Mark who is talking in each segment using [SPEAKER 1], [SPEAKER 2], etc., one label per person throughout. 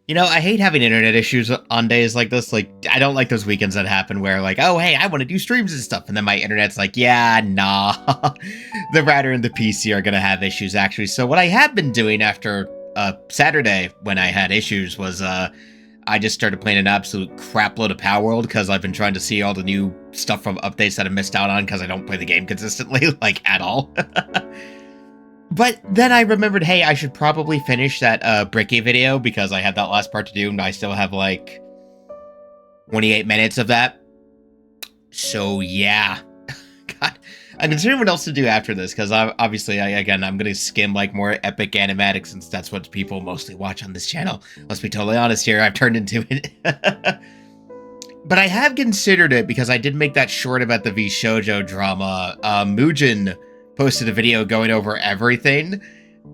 [SPEAKER 1] You know, I hate having internet issues on days like this. Like, I don't like those weekends that happen where, like, oh, hey, I want to do streams and stuff. And then my internet's like, yeah, nah. The router and the PC are going to have issues, actually. So what I have been doing after Saturday when I had issues was I just started playing an absolute crapload of Power World because I've been trying to see all the new stuff from updates that I missed out on because I don't play the game consistently, like, at all. But then I remembered, hey, I should probably finish that Bricky video because I had that last part to do and I still have like 28 minutes of that. So yeah. God, I'm considering what else to do after this because obviously, I'm going to skim like more epic animatics since that's what people mostly watch on this channel. Let's be totally honest here, I've turned into it. But I have considered it because I did make that short about the V Shoujo drama. Mugen posted a video going over everything,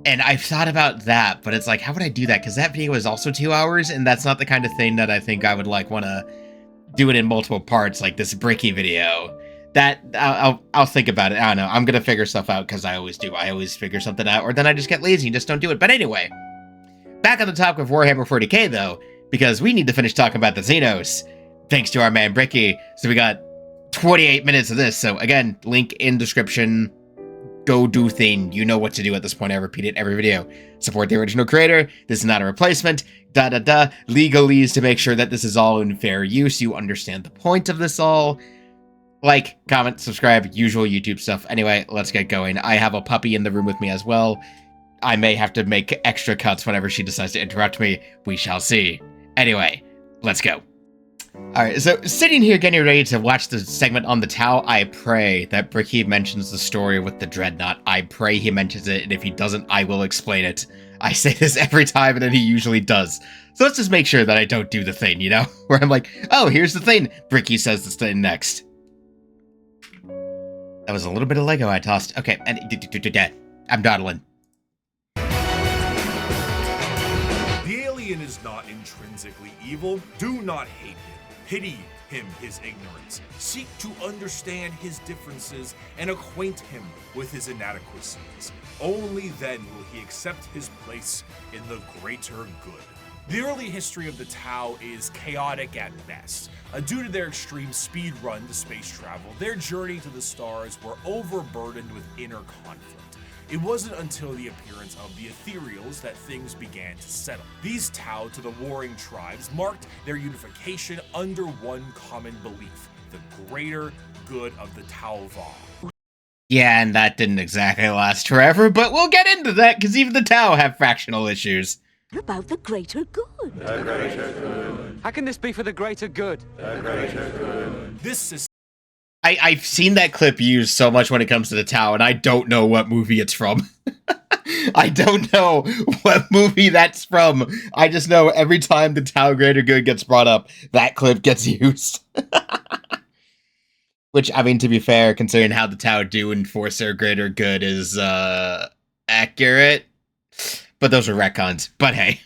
[SPEAKER 1] and I've thought about that, but it's like, how would I do that? Because that video is also 2 hours, and that's not the kind of thing that I think I would like want to do it in multiple parts, like this Bricky video. That I'll think about it. I don't know. I'm gonna figure stuff out because I always do. I always figure something out, or then I just get lazy and just don't do it. But anyway, back on the topic of Warhammer 40k though, because we need to finish talking about the Xenos, thanks to our man Bricky. So we got 28 minutes of this. So again, link in description. Go do thing. You know what to do at this point. I repeat it every video. Support the original creator. This is not a replacement. Legalese to make sure that this is all in fair use. You understand the point of this all. Like, comment, subscribe, usual YouTube stuff. Anyway, let's get going. I have a puppy in the room with me as well. I may have to make extra cuts whenever she decides to interrupt me. We shall see. Anyway, let's go. Alright, so sitting here getting ready to watch the segment on the Tau, I pray that Bricky mentions the story with the Dreadnought. I pray he mentions it, and if he doesn't, I will explain it. I say this every time, and then he usually does. So let's just make sure that I don't do the thing, you know? Where I'm like, oh, here's the thing. Bricky says this thing next. That was a little bit of Lego I tossed. Okay, and I'm dawdling.
[SPEAKER 2] The alien is not intrinsically evil. Do not hate him. Pity him his ignorance. Seek to understand his differences and acquaint him with his inadequacies. Only then will he accept his place in the greater good. The early history of the Tau is chaotic at best. Due to their extreme speed run to space travel, their journey to the stars were overburdened with inner conflict. It wasn't until the appearance of the Ethereals that things began to settle. These Tau to the warring tribes marked their unification under one common belief, the greater good of the Tau Va.
[SPEAKER 1] Yeah, and that didn't exactly last forever, but we'll get into that because even the Tau have fractional issues.
[SPEAKER 3] About the greater good.
[SPEAKER 4] The greater good.
[SPEAKER 5] How can this be for the greater good?
[SPEAKER 4] The greater good.
[SPEAKER 2] This is
[SPEAKER 1] I've seen that clip used so much when it comes to the Tau, and I don't know what movie it's from. I don't know what movie that's from. I just know every time the Tau greater good gets brought up, that clip gets used. Which, I mean, to be fair, considering how the Tau do enforce their greater good is, accurate. But those are retcons. But hey.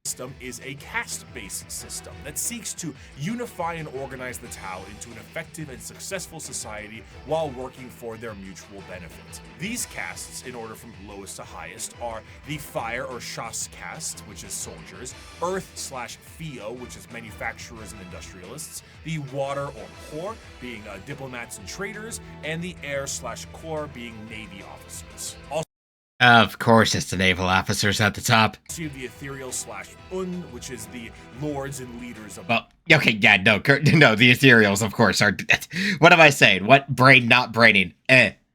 [SPEAKER 2] System is a caste-based system that seeks to unify and organize the Tau into an effective and successful society while working for their mutual benefit. These castes, in order from lowest to highest, are the Fire or Shas caste, which is soldiers, Earth/Theo, which is manufacturers and industrialists, the Water or Horde, being diplomats and traders, and the Air/Core, being Navy officers.
[SPEAKER 1] Of course, it's the naval officers at the top.
[SPEAKER 2] See the Ethereal/Un, which is the lords and leaders of.
[SPEAKER 1] Well, okay, yeah, no, the Ethereals, of course, are. What am I saying? What brain not braining?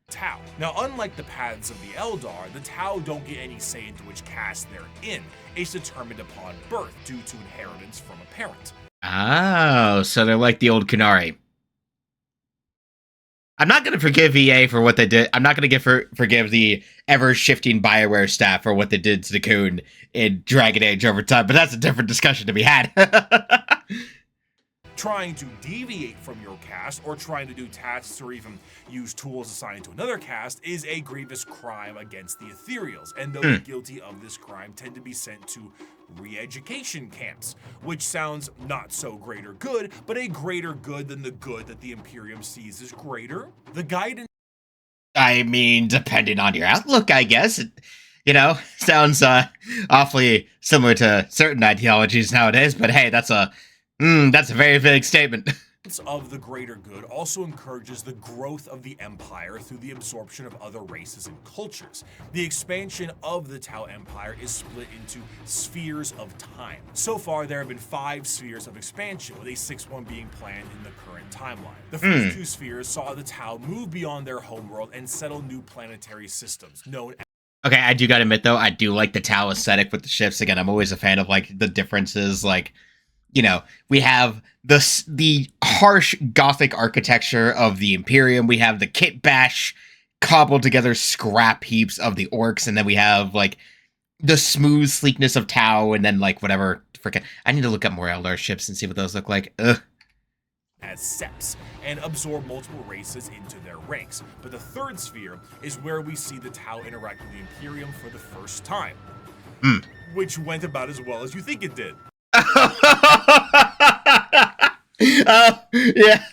[SPEAKER 2] Tau. Now, unlike the paths of the Eldar, the Tau don't get any say into which caste they're in. It's determined upon birth due to inheritance from a parent.
[SPEAKER 1] Oh, so they're like the old Kunari. I'm not going to forgive EA for what they did. I'm not going to forgive the ever-shifting BioWare staff for what they did to the Coon in Dragon Age over time, but that's a different discussion to be had.
[SPEAKER 2] Trying to deviate from your caste or trying to do tasks or even use tools assigned to another caste is a grievous crime against the Ethereals, and those guilty of this crime tend to be sent to re-education camps, which sounds not so greater good, but a greater good than the good that the Imperium sees as greater. The guidance
[SPEAKER 1] I mean, depending on your outlook, I guess. You know, sounds awfully similar to certain ideologies nowadays, but hey, that's a very vague statement.
[SPEAKER 2] Of the greater good also encourages the growth of the empire through the absorption of other races and cultures. The expansion of the Tau Empire is split into spheres of time. So far, there have been 5 spheres of expansion, with a 6th one being planned in the current timeline. The first 2 spheres saw the Tau move beyond their homeworld and settle new planetary systems, known as...
[SPEAKER 1] Okay, I do gotta admit, though, I do like the Tau aesthetic with the ships. Again, I'm always a fan of, like, the differences, like... You know, we have the harsh Gothic architecture of the Imperium. We have the kit bash, cobbled together scrap heaps of the orcs, and then we have like the smooth sleekness of Tau, and then like whatever. Freaking, I need to look up more Eldar ships and see what those look like. Ugh.
[SPEAKER 2] As seps, and absorb multiple races into their ranks. But the 3rd sphere is where we see the Tau interact with the Imperium for the first time, which went about as well as you think it did.
[SPEAKER 1] Yeah.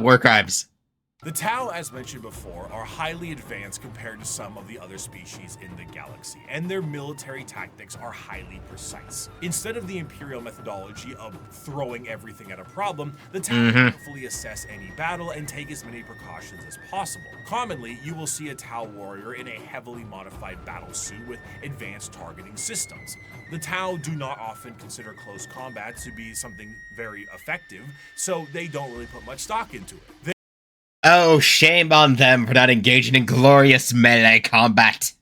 [SPEAKER 1] War crimes.
[SPEAKER 2] The Tau, as mentioned before, are highly advanced compared to some of the other species in the galaxy, and their military tactics are highly precise. Instead of the Imperial methodology of throwing everything at a problem, the Tau carefully assess any battle and take as many precautions as possible. Commonly, you will see a Tau warrior in a heavily modified battle suit with advanced targeting systems. The Tau do not often consider close combat to be something very effective, so they don't really put much stock into it.
[SPEAKER 1] Oh, shame on them for not engaging in glorious melee combat.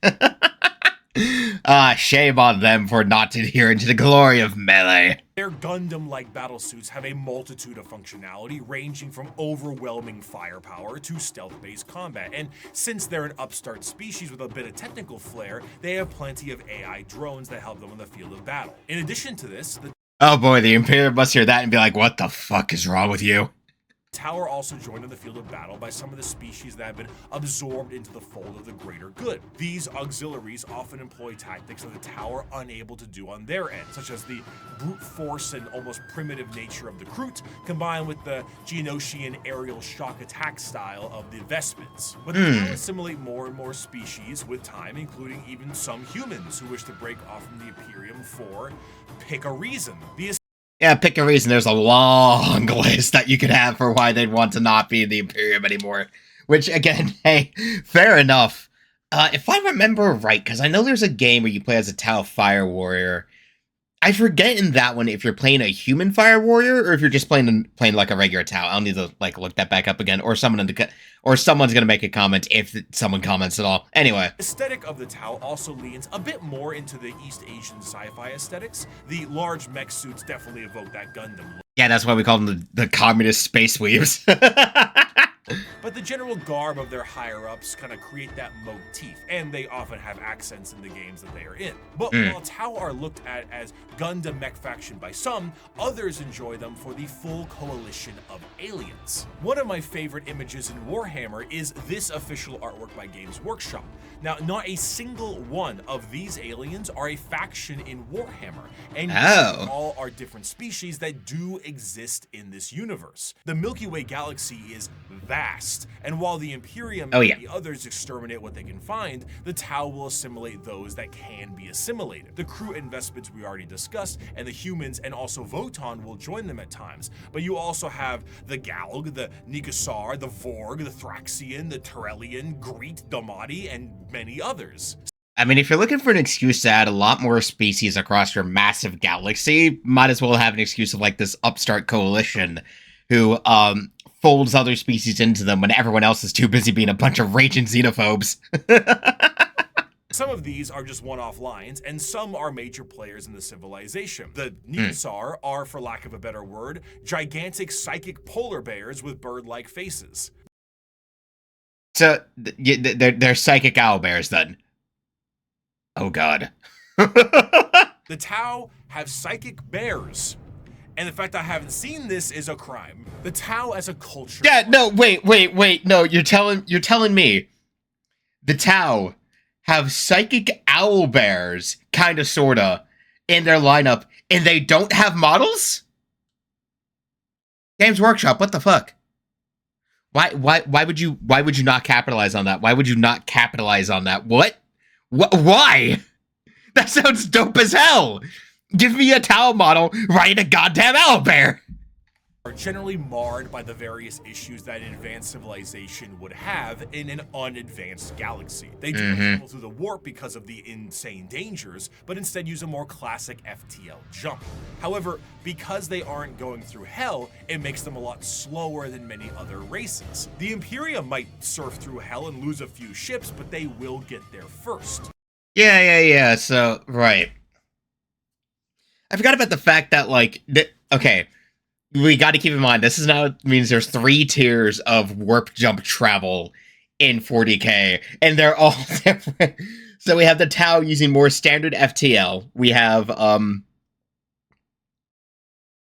[SPEAKER 1] Shame on them for not adhering to the glory of melee.
[SPEAKER 2] Their Gundam-like battlesuits have a multitude of functionality, ranging from overwhelming firepower to stealth-based combat, and since they're an upstart species with a bit of technical flair, they have plenty of AI drones that help them in the field of battle. In addition to this,
[SPEAKER 1] oh boy, the Imperium must hear that and be like, what the fuck is wrong with you?
[SPEAKER 2] Tau are also joined in the field of battle by some of the species that have been absorbed into the fold of the greater good. These auxiliaries often employ tactics that the Tau are unable to do on their end, such as the brute force and almost primitive nature of the Kroot, combined with the Geonosian aerial shock attack style of the Vespens. But the Tau assimilate more and more species with time, including even some humans who wish to break off from the Imperium for pick a reason.
[SPEAKER 1] Yeah, pick a reason. There's a long list that you could have for why they'd want to not be in the Imperium anymore. Which, again, hey, fair enough. If I remember right, because I know there's a game where you play as a Tau Fire Warrior. I forget in that one if you're playing a human Fire Warrior or if you're just playing like a regular Tau. I'll need to like look that back up again, or someone's gonna make a comment if someone comments at all. Anyway,
[SPEAKER 2] aesthetic of the Tau also leans a bit more into the East Asian sci-fi aesthetics. The large mech suits definitely evoke that Gundam look.
[SPEAKER 1] Yeah, that's why we call them the communist space weaves.
[SPEAKER 2] But the general garb of their higher-ups kind of create that motif, and they often have accents in the games that they are in. But while Tau are looked at as Gundam mech faction by some, others enjoy them for the full coalition of aliens. One of my favorite images in Warhammer is this official artwork by Games Workshop. Now, not a single one of these aliens are a faction in Warhammer, and all are different species that do exist in this universe. The Milky Way galaxy is vast, and while the Imperium and the others exterminate what they can find, the Tau will assimilate those that can be assimilated. The Kroot and Vespens we already discussed, and the humans and also Votan will join them at times, but you also have the Galg, the Nikasar, the Vorg, the Thraxian, the Turellian, Greet, Domati, and many others.
[SPEAKER 1] I mean, if you're looking for an excuse to add a lot more species across your massive galaxy, might as well have an excuse of like this upstart coalition who folds other species into them when everyone else is too busy being a bunch of raging xenophobes.
[SPEAKER 2] Some of these are just one-off lines, and some are major players in the civilization. The Nikasar are, for lack of a better word, gigantic psychic polar bears with bird-like faces.
[SPEAKER 1] So, they're psychic owlbears, then? Oh, God.
[SPEAKER 2] The Tau have psychic bears. And the fact I haven't seen this is a crime. The Tau as a culture...
[SPEAKER 1] Yeah, no, wait. No, you're telling me the Tau have psychic owlbears, kinda, sorta, in their lineup, and they don't have models? Games Workshop, what the fuck? Why would you not capitalize on that? Why would you not capitalize on that? What? Why? That sounds dope as hell. Give me a Tau model, ride a goddamn owlbear.
[SPEAKER 2] Are generally marred by the various issues that an advanced civilization would have in an unadvanced galaxy. They do travel through the warp because of the insane dangers, but instead use a more classic FTL jump. However, because they aren't going through hell, it makes them a lot slower than many other races. The Imperium might surf through hell and lose a few ships, but they will get there first.
[SPEAKER 1] Yeah, so, right. I forgot about the fact that, like, okay, we got to keep in mind, this is now means there's 3 tiers of warp jump travel in 40k, and they're all different. So we have the Tau using more standard FTL. We have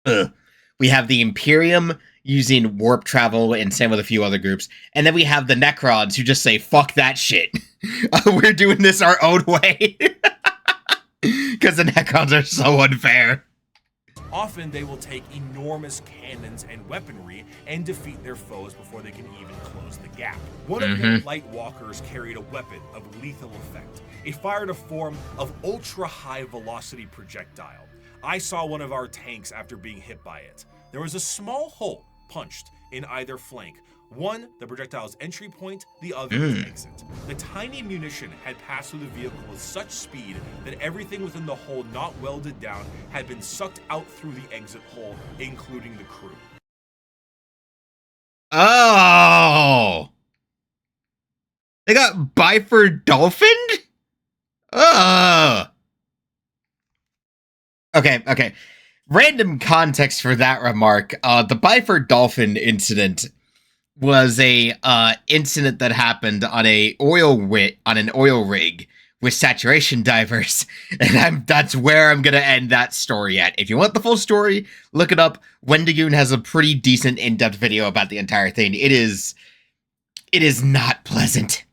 [SPEAKER 1] the Imperium using warp travel, and same with a few other groups. And then we have the Necrons who just say, fuck that shit. We're doing this our own way. Because the Necrons are so unfair.
[SPEAKER 2] Often they will take enormous cannons and weaponry and defeat their foes before they can even close the gap. One of their light walkers carried a weapon of lethal effect. It fired a form of ultra-high velocity projectile. I saw one of our tanks after being hit by it. There was a small hole punched in either flank. One, the projectile's entry point, the other, its exit. The tiny munition had passed through the vehicle with such speed that everything within the hole not welded down had been sucked out through the exit hole, including the crew.
[SPEAKER 1] Oh! They got Biford dolphined? Okay. Random context for that remark. The Biford dolphin incident was a incident that happened on an oil rig with saturation divers, and that's where I'm gonna end that story at. If you want the full story, look it up. Wendigoon has a pretty decent in-depth video about the entire thing. It is not pleasant.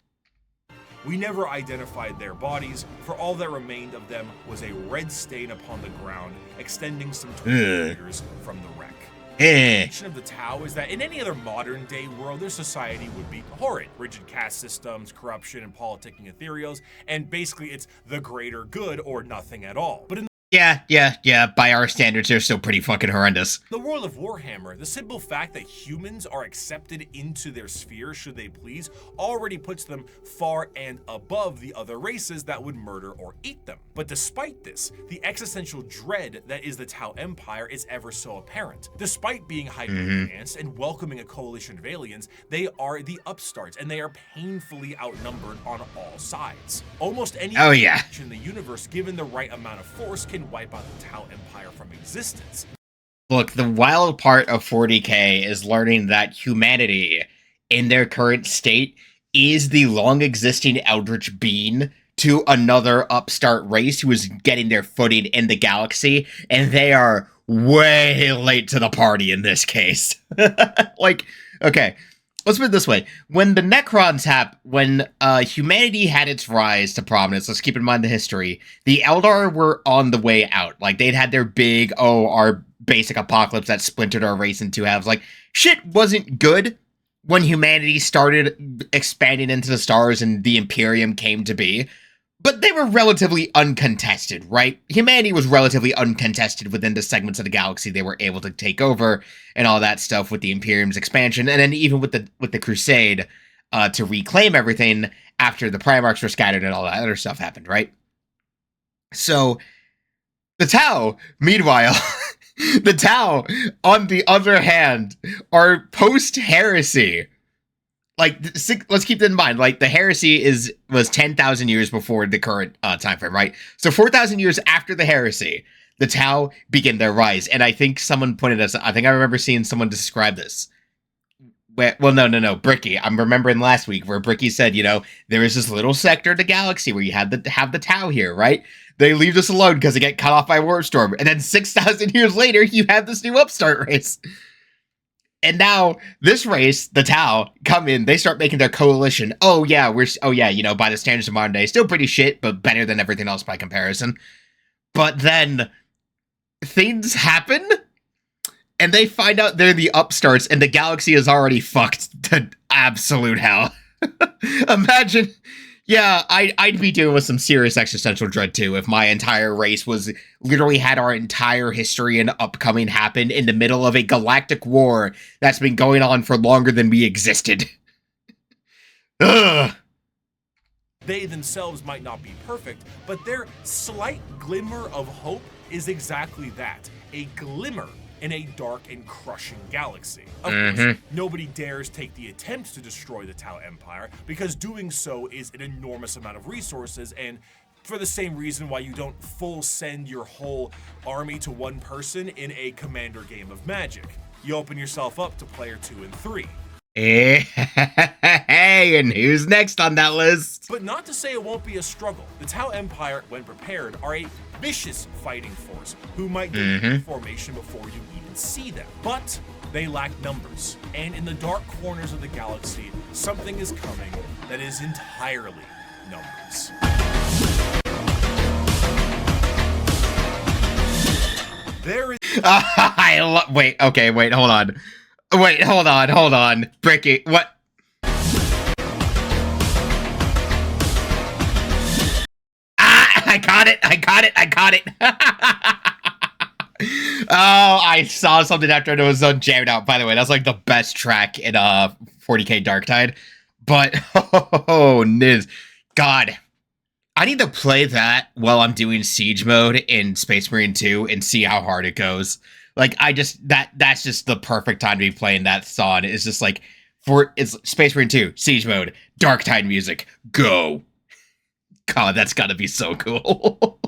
[SPEAKER 2] We never identified their bodies, for all that remained of them was a red stain upon the ground, extending some 20 meters from the wreck. The function of the Tau is that in any other modern day world, their society would be horrid. Rigid caste systems, corruption, and politicking ethereals, and basically it's the greater good or nothing at all. But in
[SPEAKER 1] Yeah. By our standards, they're still pretty fucking horrendous.
[SPEAKER 2] the world of Warhammer, the simple fact that humans are accepted into their sphere should they please already puts them far and above the other races that would murder or eat them. But despite this, the existential dread that is the Tau Empire is ever so apparent. Despite being hyper-advanced and welcoming a coalition of aliens, they are the upstarts, and they are painfully outnumbered on all sides. Almost any in the universe, given the right amount of force, can wipe out the Tau Empire from existence.
[SPEAKER 1] Look, the wild part of 40k is learning that humanity, in their current state, is the long-existing eldritch being to another upstart race who is getting their footing in the galaxy, and they are way late to the party in this case. Like, okay, let's put it this way. When the Necrons when humanity had its rise to prominence, let's keep in mind the history, the Eldar were on the way out. Like, they'd had their big, our basic apocalypse that splintered our race in 2 halves. Like, shit wasn't good when humanity started expanding into the stars and the Imperium came to be. But they were relatively uncontested, right? Humanity was relatively uncontested within the segments of the galaxy they were able to take over and all that stuff with the Imperium's expansion, and then even with the Crusade to reclaim everything after the Primarchs were scattered and all that other stuff happened, right? So, the Tau, meanwhile, the Tau, on the other hand, are post-heresy. Like, let's keep that in mind. Like, the heresy was 10,000 years before the current time frame, right? So 4,000 years after the heresy, the Tau begin their rise. And I think someone pointed us. I think I remember seeing someone describe this. Well, no, Bricky. I'm remembering last week where Bricky said, there is this little sector of the galaxy where you have the Tau here, right? They leave us alone because they get cut off by Warp Storm, and then 6,000 years later, you have this new upstart race. And now this race, the Tau, come in, they start making their coalition. By the standards of modern day, still pretty shit, but better than everything else by comparison. But then things happen, and they find out they're the upstarts, and the galaxy is already fucked to absolute hell. Imagine, yeah, I'd be dealing with some serious existential dread too if my entire race was literally had our entire history and upcoming happen in the middle of a galactic war that's been going on for longer than we existed. Ugh.
[SPEAKER 2] They themselves might not be perfect, but their slight glimmer of hope is exactly that, a glimmer in a dark and crushing galaxy. Of course, nobody dares take the attempt to destroy the Tau Empire, because doing so is an enormous amount of resources, and for the same reason why you don't full send your whole army to one person in a commander game of Magic. You open yourself up to player 2 and 3.
[SPEAKER 1] Hey, and who's next on that list?
[SPEAKER 2] But not to say it won't be a struggle. The Tau Empire, when prepared, are a vicious fighting force who might get into formation before you even see them. But they lack numbers, and in the dark corners of the galaxy, something is coming that is entirely numbers. There is...
[SPEAKER 1] Wait, hold on. Hold on. Bricky, what? I got it. Oh, I saw something after it was jammed out. By the way, that's like the best track in 40k Darktide. But, Niz, God, I need to play that while I'm doing Siege mode in Space Marine 2 and see how hard it goes. Like, that's just the perfect time to be playing that song. It's just like, it's Space Marine 2, Siege mode, Darktide music, go. God, that's gotta be so cool.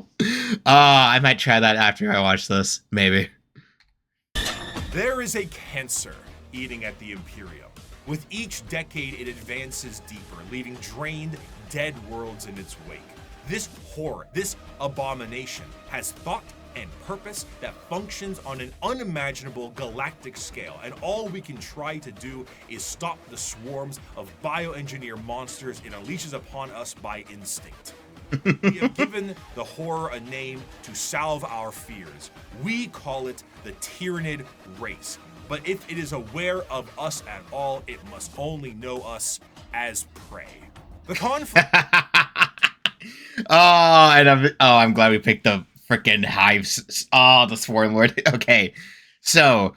[SPEAKER 1] I might try that after I watch this, maybe.
[SPEAKER 2] There is a cancer eating at the Imperium. With each decade, it advances deeper, leaving drained, dead worlds in its wake. This horror, this abomination, has thought and purpose that functions on an unimaginable galactic scale, and all we can try to do is stop the swarms of bioengineer monsters it unleashes upon us by instinct. We have given the horror a name to salve our fears. We call it the Tyranid race. But if it is aware of us at all, it must only know us as prey. The conflict...
[SPEAKER 1] I'm glad we picked the frickin' hives. Oh, the Swarm Lord. Okay, so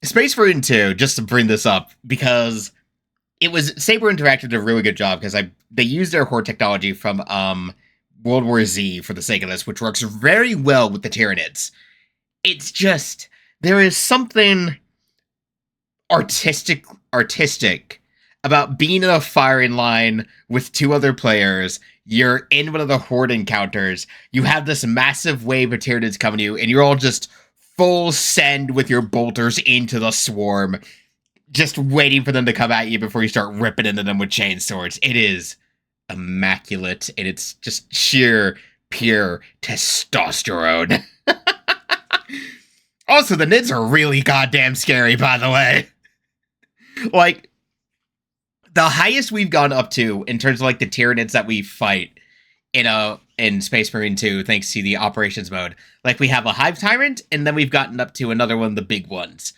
[SPEAKER 1] Space Marine 2, just to bring this up, because it was Saber Interactive did a really good job because they used their Horde technology from World War Z for the sake of this, which works very well with the Tyranids. It's just there is something artistic about being in a firing line with two other players. You're in one of the Horde encounters. You have this massive wave of Tyranids coming to you, and you're all just full send with your bolters into the swarm, just waiting for them to come at you before you start ripping into them with chain swords. It is immaculate, and it's just sheer, pure testosterone. Also, the Nids are really goddamn scary, by the way. Like, the highest we've gone up to in terms of like the Tyranids that we fight in Space Marine 2, thanks to the operations mode. Like, we have a Hive Tyrant, and then we've gotten up to another one of the big ones.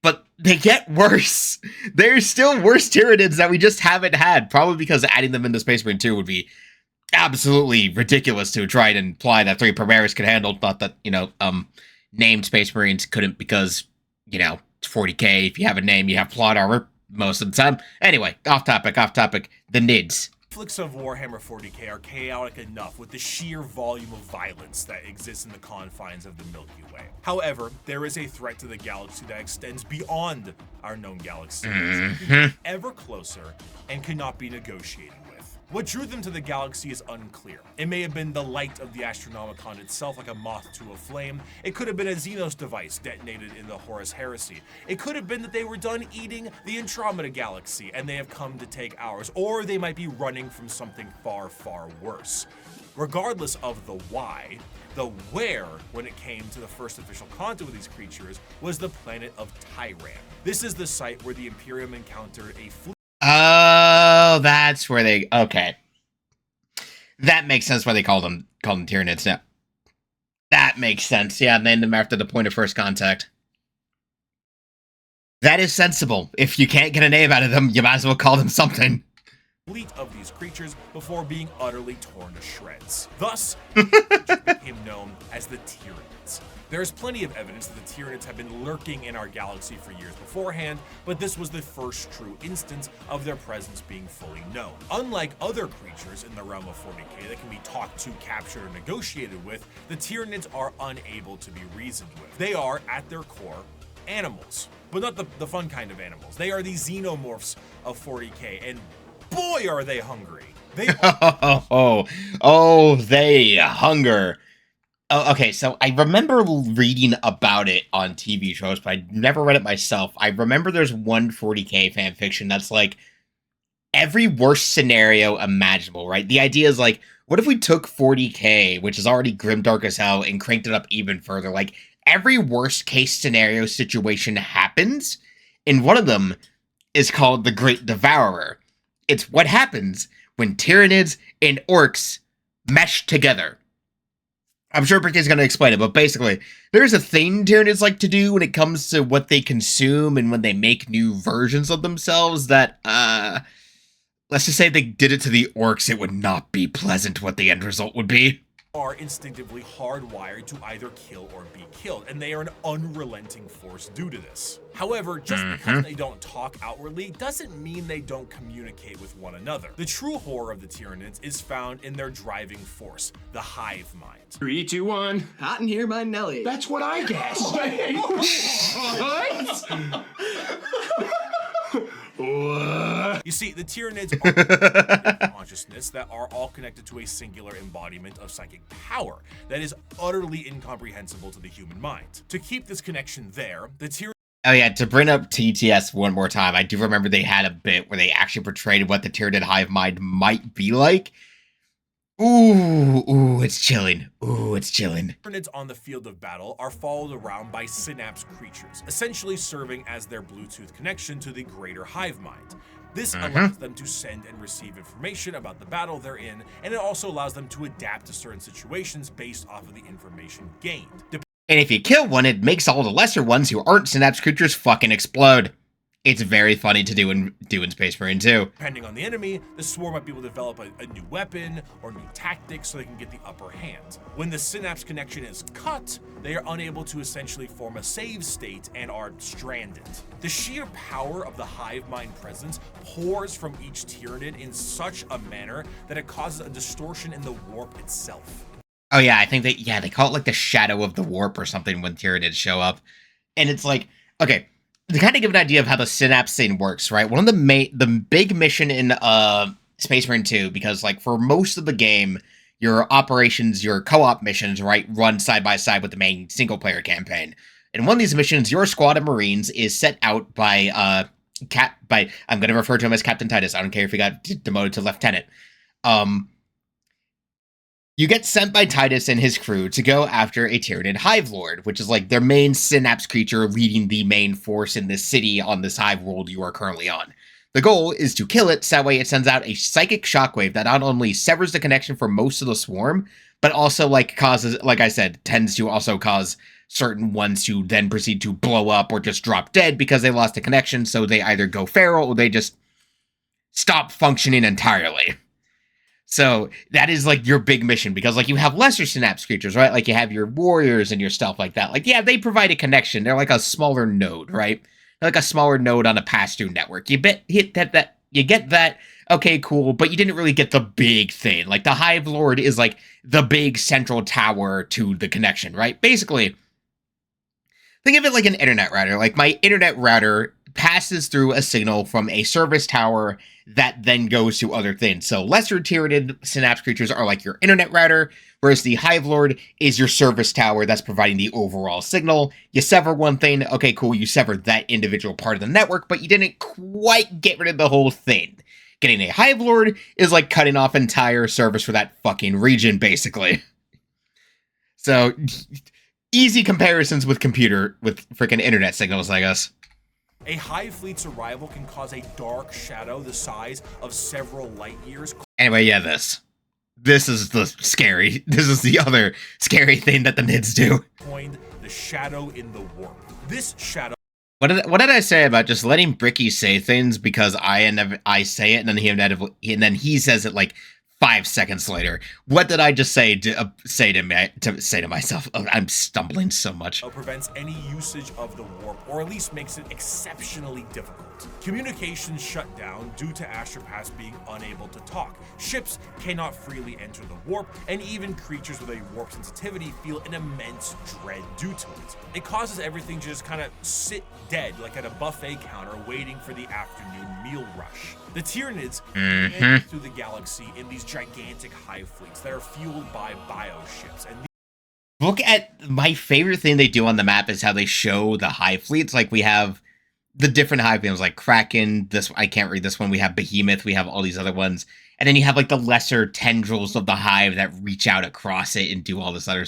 [SPEAKER 1] But they get worse. There's still worse Tyranids that we just haven't had, probably because adding them into Space Marine 2 would be absolutely ridiculous to try and imply that 3 Primaris could handle. Not that, named Space Marines couldn't, because, it's 40k. If you have a name, you have plot armor most of the time. Anyway, off topic. The Nids.
[SPEAKER 2] Conflicts of Warhammer 40k are chaotic enough with the sheer volume of violence that exists in the confines of the Milky Way. However, there is a threat to the galaxy that extends beyond our known galaxy, ever closer, and cannot be negotiated with. What drew them to the galaxy is unclear. It may have been the light of the Astronomicon itself, like a moth to a flame. It could have been a Xenos device detonated in the Horus Heresy. It could have been that they were done eating the Andromeda Galaxy and they have come to take ours, or they might be running from something far, far worse. Regardless of the why, the where, when it came to the first official contact with these creatures, was the planet of Tyranid. This is the site where the Imperium encountered a fleet.
[SPEAKER 1] Oh, that's where they... Okay. That makes sense why they called them Tyranids now. That makes sense. Yeah, named them after the point of first contact. That is sensible. If you can't get a name out of them, you might as well call them something.
[SPEAKER 2] Fleet of these creatures before being utterly torn to shreds. Thus, these creatures became known as the Tyranids. There is plenty of evidence that the Tyranids have been lurking in our galaxy for years beforehand, but this was the first true instance of their presence being fully known. Unlike other creatures in the realm of 40k that can be talked to, captured, or negotiated with, the Tyranids are unable to be reasoned with. They are, at their core, animals. But not the fun kind of animals. They are the xenomorphs of 40k, and boy are they hungry. They
[SPEAKER 1] are they hunger. Oh, okay, so I remember reading about it on TV shows, but I never read it myself. I remember there's one 40k fanfiction that's like every worst scenario imaginable, right? The idea is like, what if we took 40k, which is already grimdark as hell, and cranked it up even further? Like, every worst case scenario situation happens, and one of them is called the Great Devourer. It's what happens when Tyranids and orcs mesh together. I'm sure Brick is going to explain it, but basically, there's a thing Tyranids like to do when it comes to what they consume and when they make new versions of themselves that, let's just say they did it to the orcs, it would not be pleasant what the end result would be.
[SPEAKER 2] Are instinctively hardwired to either kill or be killed, and they are an unrelenting force due to this. However, just because they don't talk outwardly doesn't mean they don't communicate with one another. The true horror of the Tyranids is found in their driving force, the hive mind.
[SPEAKER 6] 3, 2, 1.
[SPEAKER 7] Hot in here by Nelly.
[SPEAKER 6] That's what I guessed.
[SPEAKER 2] You see, the Tyranids are consciousness that are all connected to a singular embodiment of psychic power that is utterly incomprehensible to the human mind. To keep this connection there, the Tyranids.
[SPEAKER 1] Oh yeah, to bring up TTS one more time, I do remember they had a bit where they actually portrayed what the Tyranid hive mind might be like. Ooh, it's chilling. Ooh, it's chilling.
[SPEAKER 2] Tyranids on the field of battle are followed around by synapse creatures, essentially serving as their Bluetooth connection to the greater hive mind. This allows them to send and receive information about the battle they're in, and it also allows them to adapt to certain situations based off of the information gained.
[SPEAKER 1] And if you kill one, it makes all the lesser ones who aren't synapse creatures fucking explode. It's very funny to do in Space Marine 2.
[SPEAKER 2] Depending on the enemy, the swarm might be able to develop a new weapon or new tactics so they can get the upper hand. When the synapse connection is cut, they are unable to essentially form a save state and are stranded. The sheer power of the hive mind presence pours from each Tyranid in such a manner that it causes a distortion in the warp itself.
[SPEAKER 1] Oh yeah, I think they call it like the shadow of the warp or something when Tyranids show up. And it's like, okay, to kind of give an idea of how the synapse thing works, right? One of the big mission in Space Marine 2, because like for most of the game, your operations, your co-op missions, right, run side by side with the main single player campaign. And one of these missions, your squad of Marines is set out by I'm going to refer to him as Captain Titus. I don't care if he got demoted to Lieutenant. You get sent by Titus and his crew to go after a Tyranid Hive Lord, which is like their main synapse creature leading the main force in this city on this hive world you are currently on. The goal is to kill it, so that way it sends out a psychic shockwave that not only severs the connection for most of the swarm, but also like causes, like I said, tends to also cause certain ones to then proceed to blow up or just drop dead because they lost the connection, so they either go feral or they just stop functioning entirely. So that is like your big mission, because like you have lesser synapse creatures, right? Like you have your warriors and your stuff like that. Like, yeah, they provide a connection. They're like a smaller node, right? They're like a smaller node on a pass-through network. You get that. Okay, cool. But you didn't really get the big thing. Like the Hive Lord is like the big central tower to the connection, right? Basically, think of it like an internet router. Like my internet router passes through a signal from a service tower that then goes to other things. So lesser Tyranid synapse creatures are like your internet router, whereas the Hive Lord is your service tower that's providing the overall signal. You sever one thing, okay, cool, you severed that individual part of the network, but you didn't quite get rid of the whole thing. Getting a Hive Lord is like cutting off entire service for that fucking region, basically. So, easy comparisons with freaking internet signals, I guess.
[SPEAKER 2] A hive fleet's arrival can cause a dark shadow the size of several light years.
[SPEAKER 1] Anyway, yeah, this is the other scary thing that the Nids do.
[SPEAKER 2] Coined the shadow in the warp. This shadow.
[SPEAKER 1] What did I say about just letting Bricky say things because I say it and then he says it like 5 seconds later? What did I just say to myself? Oh, I'm stumbling so much.
[SPEAKER 2] Prevents any usage of the warp, or at least makes it exceptionally difficult. Communications shut down due to astropaths being unable to talk. Ships cannot freely enter the warp, and even creatures with a warp sensitivity feel an immense dread due to it. It causes everything to just kind of sit dead, like at a buffet counter waiting for the afternoon meal rush. The Tyranids move through the galaxy in these gigantic hive fleets that are fueled by bioships, and
[SPEAKER 1] Look at my favorite thing they do on the map is how they show the hive fleets. Like we have the different hive beams, like Kraken. This I can't read this one. We have Behemoth. We have all these other ones, and then you have like the lesser tendrils of the hive that reach out across it and do all this other.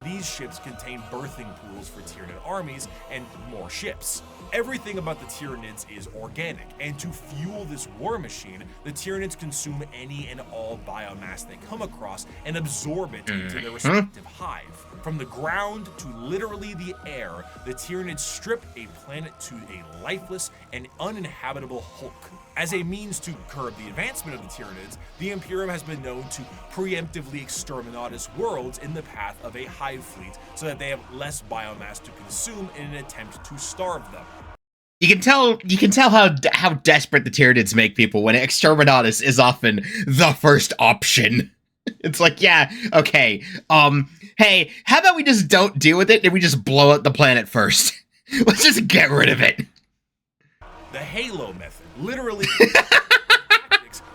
[SPEAKER 2] These ships contain birthing pools for Tyranid armies and more ships. Everything about the Tyranids is organic, and to fuel this war machine, the Tyranids consume any and all biomass they come across and absorb it into their respective hive. From the ground to literally the air, the Tyranids strip a planet to a lifeless and uninhabitable hulk. As a means to curb the advancement of the Tyranids, the Imperium has been known to preemptively exterminatus worlds in the path of a hive fleet so that they have less biomass to consume in an attempt to starve them.
[SPEAKER 1] You can tell how desperate the Tyranids make people when exterminatus is often the first option. It's like, yeah, okay, hey, how about we just don't deal with it and we just blow up the planet first? Let's just get rid of it.
[SPEAKER 2] The Halo method, literally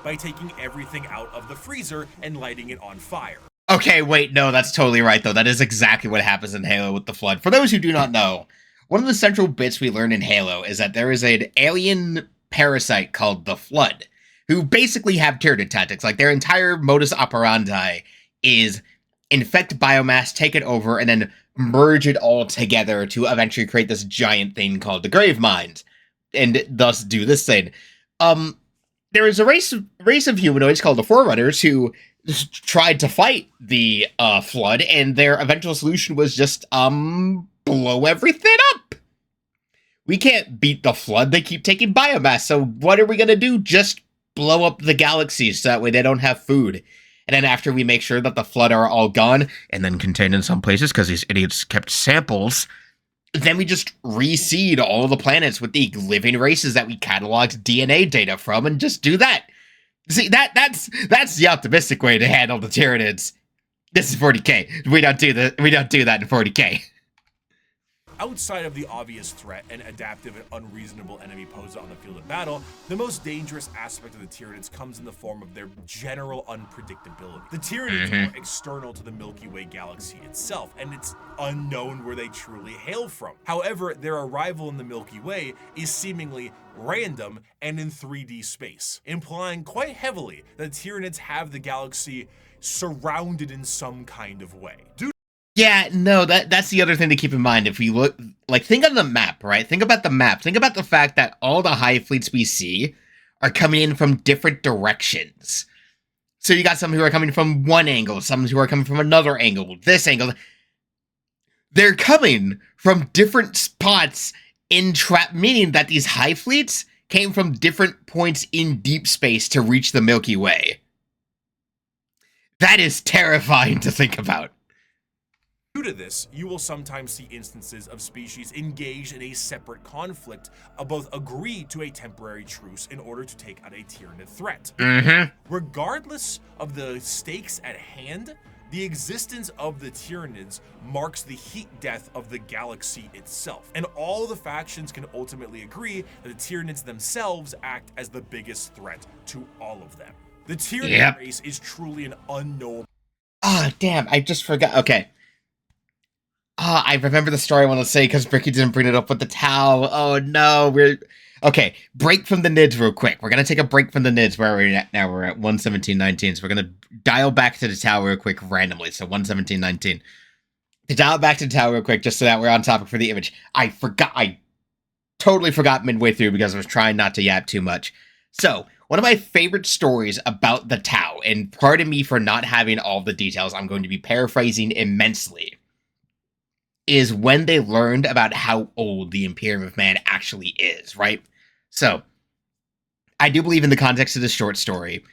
[SPEAKER 2] by taking everything out of the freezer and lighting it on fire.
[SPEAKER 1] Okay, wait, no, that's totally right, though. That is exactly what happens in Halo with the Flood. For those who do not know, one of the central bits we learn in Halo is that there is an alien parasite called the Flood, who basically have Tyranid tactics. Like, their entire modus operandi is infect biomass, take it over, and then merge it all together to eventually create this giant thing called the Grave Mind, and thus do this thing. There is a race of humanoids called the Forerunners who tried to fight the Flood, and their eventual solution was just blow everything up. We can't beat the Flood. They keep taking biomass, so what are we gonna do? Just blow up the galaxy so that way they don't have food. And then after we make sure that the Flood are all gone, and then contained in some places because these idiots kept samples, then we just reseed all of the planets with the living races that we cataloged DNA data from and just do that. See, that's the optimistic way to handle the Tyranids. This is 40k. We don't do that in 40k.
[SPEAKER 2] Outside of the obvious threat and adaptive and unreasonable enemy posed on the field of battle, the most dangerous aspect of the Tyranids comes in the form of their general unpredictability. The Tyranids are external to the Milky Way galaxy itself, and it's unknown where they truly hail from. However, their arrival in the Milky Way is seemingly random and in 3D space, implying quite heavily that Tyranids have the galaxy surrounded in some kind of way.
[SPEAKER 1] Yeah, no, that's the other thing to keep in mind. If we look, like, think of the map, right? Think about the map. Think about the fact that all the hive fleets we see are coming in from different directions. So you got some who are coming from one angle, some who are coming from another angle, this angle. They're coming from different spots in meaning that these hive fleets came from different points in deep space to reach the Milky Way. That is terrifying to think about.
[SPEAKER 2] Due to this, you will sometimes see instances of species engaged in a separate conflict, both agree to a temporary truce in order to take out a Tyranid threat. Regardless of the stakes at hand, the existence of the Tyranids marks the heat death of the galaxy itself, and all the factions can ultimately agree that the Tyranids themselves act as the biggest threat to all of them. The Tyranid race is truly an unknowable.
[SPEAKER 1] Ah, damn, I just forgot. Okay. I remember the story I want to say because Bricky didn't bring it up with the Tau. Oh no, okay. Break from the NIDS real quick. We're gonna take a break from the NIDS where we're at now. We're at 117.19, so we're gonna dial back to the Tau real quick randomly. So 117.19. To dial back to the Tau real quick, just so that we're on topic for the image. I totally forgot midway through because I was trying not to yap too much. So one of my favorite stories about the Tau, and pardon me for not having all the details, I'm going to be paraphrasing immensely, is when they learned about how old the Imperium of Man actually is, right? So, I do believe in the context of this short story,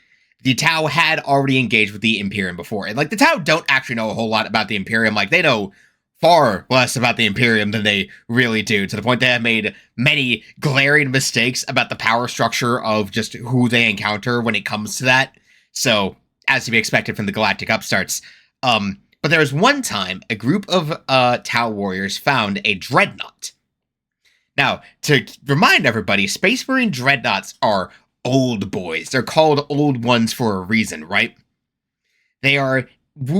[SPEAKER 1] the Tau had already engaged with the Imperium before. And, like, the Tau don't actually know a whole lot about the Imperium. Like, they know far less about the Imperium than they really do, to the point they have made many glaring mistakes about the power structure of just who they encounter when it comes to that. So, as to be expected from the Galactic upstarts. But there was one time a group of Tau warriors found a dreadnought. Now, to remind everybody, Space Marine dreadnoughts are old boys. They're called old ones for a reason, right? They are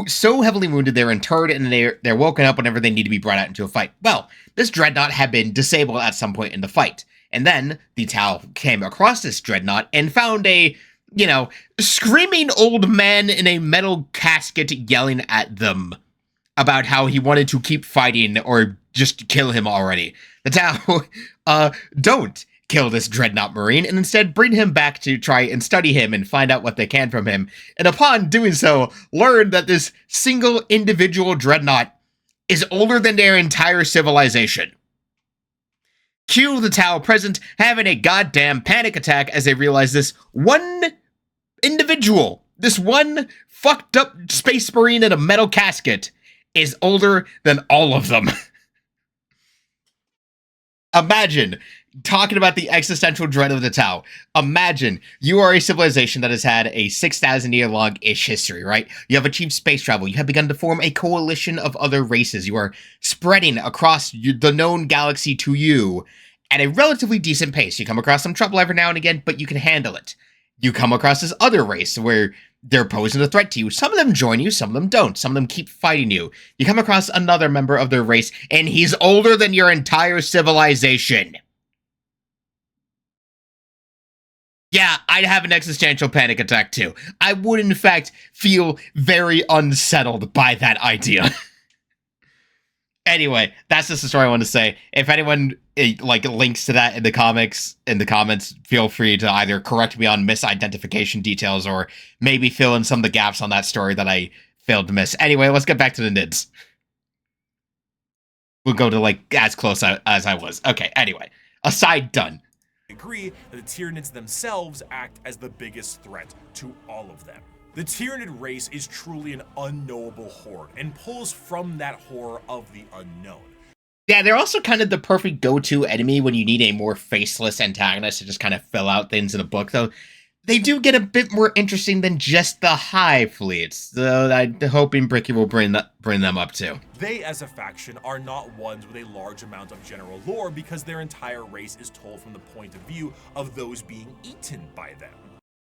[SPEAKER 1] so heavily wounded they're interred, and they're woken up whenever they need to be brought out into a fight. Well, this dreadnought had been disabled at some point in the fight, and then the Tau came across this dreadnought and found a, screaming old man in a metal casket yelling at them about how he wanted to keep fighting or just kill him already. The Tau don't kill this dreadnought marine and instead bring him back to try and study him and find out what they can from him. And upon doing so, learn that this single individual dreadnought is older than their entire civilization. Cue the Tau present having a goddamn panic attack as they realize this one individual, this one fucked up space marine in a metal casket, is older than all of them. Imagine talking about the existential dread of the Tau. Imagine you are a civilization that has had a 6,000 year long-ish history, right? You have achieved space travel. You have begun to form a coalition of other races. You are spreading across the known galaxy to you at a relatively decent pace. You come across some trouble every now and again, but you can handle it. You come across this other race where they're posing a threat to you. Some of them join you, some of them don't. Some of them keep fighting you. You come across another member of their race, and he's older than your entire civilization. Yeah, I'd have an existential panic attack too. I would, in fact, feel very unsettled by that idea. Anyway, that's just the story I want to say. If anyone links to that in the comments, feel free to either correct me on misidentification details or maybe fill in some of the gaps on that story that I failed to miss. Anyway, let's get back to the NIDS. We'll go to as close as I was. Okay, anyway, aside done.
[SPEAKER 2] Agree that the Tyranids themselves act as the biggest threat to all of them. The Tyranid race is truly an unknowable horde and pulls from that horror of the unknown.
[SPEAKER 1] Yeah, they're also kind of the perfect go-to enemy when you need a more faceless antagonist to just kind of fill out things in a book, though. They do get a bit more interesting than just the Hive fleets, though I'm hoping Bricky will bring them up too.
[SPEAKER 2] They, as a faction, are not ones with a large amount of general lore because their entire race is told from the point of view of those being eaten by them.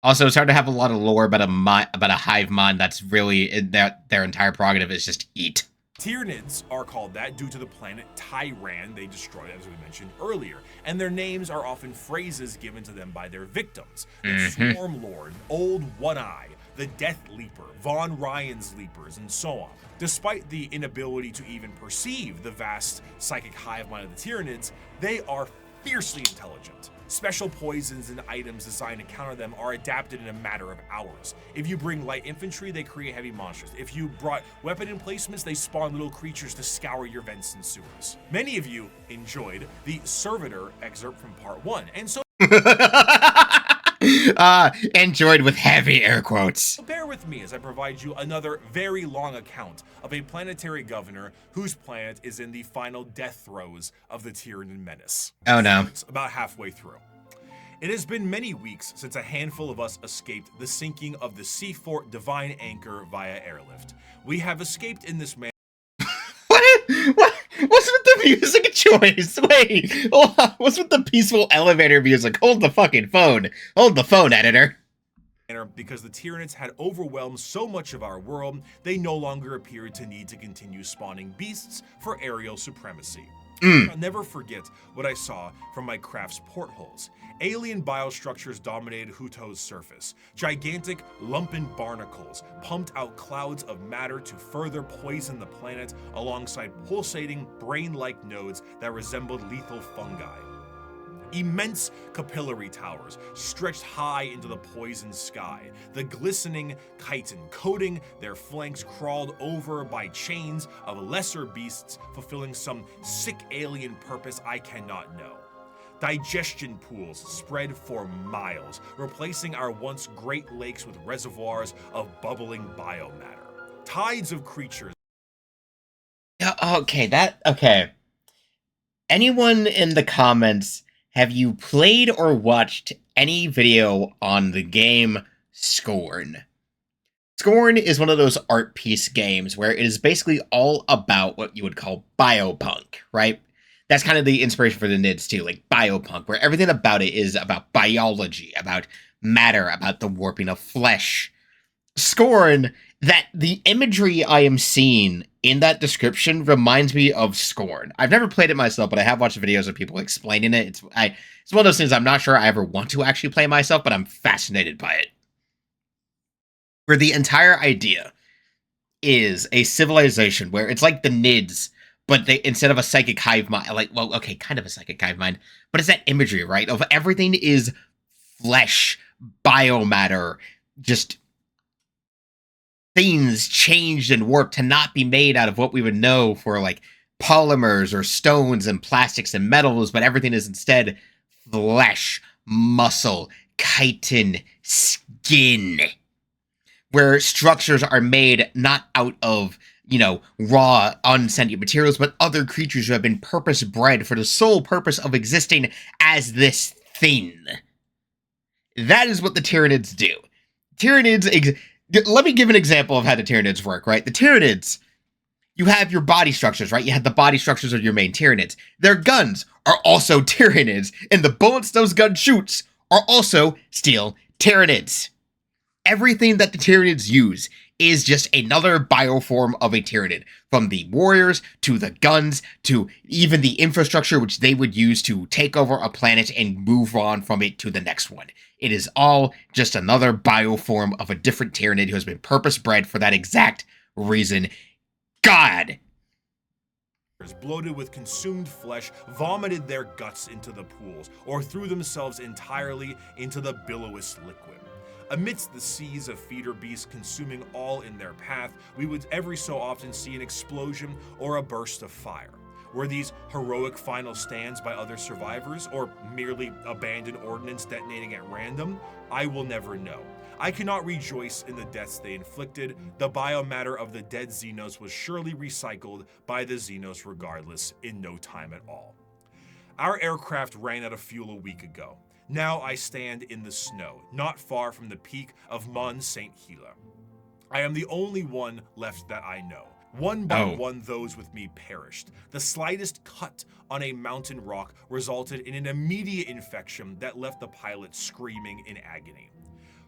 [SPEAKER 1] Also, it's hard to have a lot of lore about a hive mind that's really their entire prerogative is just eat.
[SPEAKER 2] Tyranids are called that due to the planet Tyranid they destroyed, as we mentioned earlier, and their names are often phrases given to them by their victims. The Swarm Lord, Old One-Eye, the Death Leaper, Von Ryan's Leapers, and so on. Despite the inability to even perceive the vast psychic hive mind of the Tyranids, they are fiercely intelligent. Special poisons and items designed to counter them are adapted in a matter of hours. If you bring light infantry, they create heavy monsters. If you brought weapon emplacements, they spawn little creatures to scour your vents and sewers. Many of you enjoyed the Servitor excerpt from part 1, and so
[SPEAKER 1] enjoyed with heavy air quotes.
[SPEAKER 2] bear with me as I provide you another very long account of a planetary governor whose planet is in the final death throes of the Tyranid menace.
[SPEAKER 1] Oh no.
[SPEAKER 2] It's about halfway through. It has been many weeks since a handful of us escaped the sinking of the Sea Fort Divine Anchor via airlift. We have escaped in this manner.
[SPEAKER 1] What? What's with the music choice? Wait, what's with the peaceful elevator music? Hold the fucking phone. Hold the phone, editor.
[SPEAKER 2] Because the Tyranids had overwhelmed so much of our world, they no longer appeared to need to continue spawning beasts for aerial supremacy. I'll never forget what I saw from my craft's portholes. Alien biostructures dominated Huto's surface. Gigantic, lumpen barnacles pumped out clouds of matter to further poison the planet alongside pulsating, brain-like nodes that resembled lethal fungi. Immense capillary towers stretched high into the poisoned sky. The glistening chitin coating their flanks crawled over by chains of lesser beasts fulfilling some sick alien purpose I cannot know. Digestion pools spread for miles, replacing our once great lakes with reservoirs of bubbling biomatter. Tides of creatures.
[SPEAKER 1] Okay. Anyone in the comments, have you played or watched any video on the game Scorn? Scorn is one of those art piece games where it is basically all about what you would call biopunk, right? That's kind of the inspiration for the NIDS too, like biopunk, where everything about it is about biology, about matter, about the warping of flesh. Scorn, that the imagery I am seeing in that description reminds me of Scorn. I've never played it myself, but I have watched videos of people explaining it. It's one of those things I'm not sure I ever want to actually play myself, but I'm fascinated by it. Where the entire idea is a civilization where it's like the NIDS, but they, instead of a psychic hive mind, kind of a psychic hive mind, but it's that imagery, right? Of everything is flesh, biomatter, just things changed and warped to not be made out of what we would know for like polymers or stones and plastics and metals, but everything is instead flesh, muscle, chitin, skin, where structures are made not out of, raw, unsentient materials, but other creatures who have been purpose-bred for the sole purpose of existing as this thing. That is what the Tyranids do. Let me give an example of how the Tyranids work, right? The Tyranids, you have your body structures, right? You have the body structures of your main Tyranids. Their guns are also Tyranids, and the bullets those guns shoots are also still Tyranids. Everything that the Tyranids use is just another bioform of a Tyranid, from the warriors to the guns to even the infrastructure which they would use to take over a planet and move on from it to the next one. It is all just another bioform of a different Tyranid who has been purpose-bred for that exact reason. God!
[SPEAKER 2] Bloated with consumed flesh, vomited their guts into the pools, or threw themselves entirely into the billowous liquid. Amidst the seas of feeder beasts consuming all in their path, we would every so often see an explosion or a burst of fire. Were these heroic final stands by other survivors, or merely abandoned ordnance detonating at random? I will never know. I cannot rejoice in the deaths they inflicted. The biomatter of the dead Xenos was surely recycled by the Xenos regardless in no time at all. Our aircraft ran out of fuel a week ago. Now I stand in the snow, not far from the peak of Mont Saint Hilaire. I am the only one left that I know. One by one, those with me perished. The slightest cut on a mountain rock resulted in an immediate infection that left the pilot screaming in agony.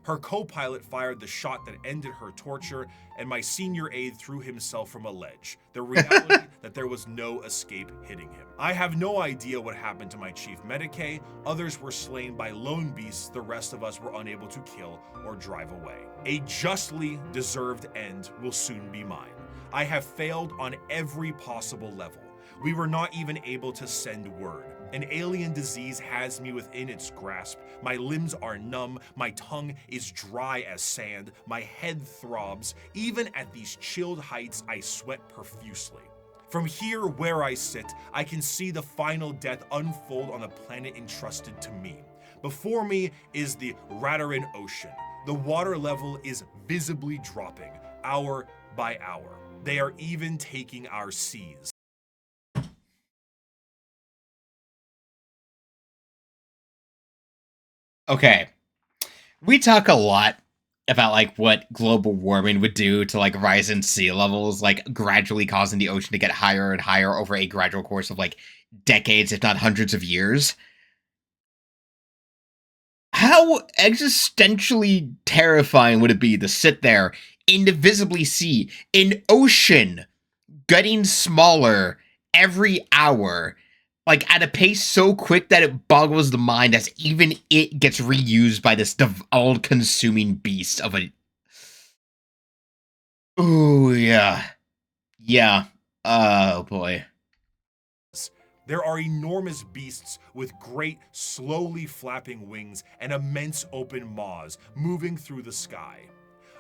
[SPEAKER 2] Her co-pilot fired the shot that ended her torture, and my senior aide threw himself from a ledge, the reality that there was no escape hitting him. I have no idea what happened to my chief medicae. Others were slain by lone beasts the rest of us were unable to kill or drive away. A justly deserved end will soon be mine. I have failed on every possible level. We were not even able to send word. An alien disease has me within its grasp. My limbs are numb, my tongue is dry as sand, my head throbs. Even at these chilled heights, I sweat profusely. From here where I sit, I can see the final death unfold on the planet entrusted to me. Before me is the Radarin Ocean. The water level is visibly dropping, hour by hour. They are even taking our seas.
[SPEAKER 1] Okay. We talk a lot about like what global warming would do to like rise in sea levels, like gradually causing the ocean to get higher and higher over a gradual course of like decades, if not hundreds of years. How existentially terrifying would it be to sit there and visibly see an ocean getting smaller every hour, like at a pace so quick that it boggles the mind as even it gets reused by this all-consuming beast of a... Ooh, yeah. Yeah. Oh, boy.
[SPEAKER 2] There are enormous beasts with great, slowly flapping wings and immense open maws moving through the sky.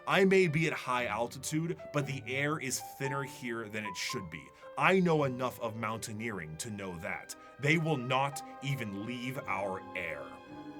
[SPEAKER 2] I may be at high altitude, but the air is thinner here than it should be. I know enough of mountaineering to know that. They will not even leave our air.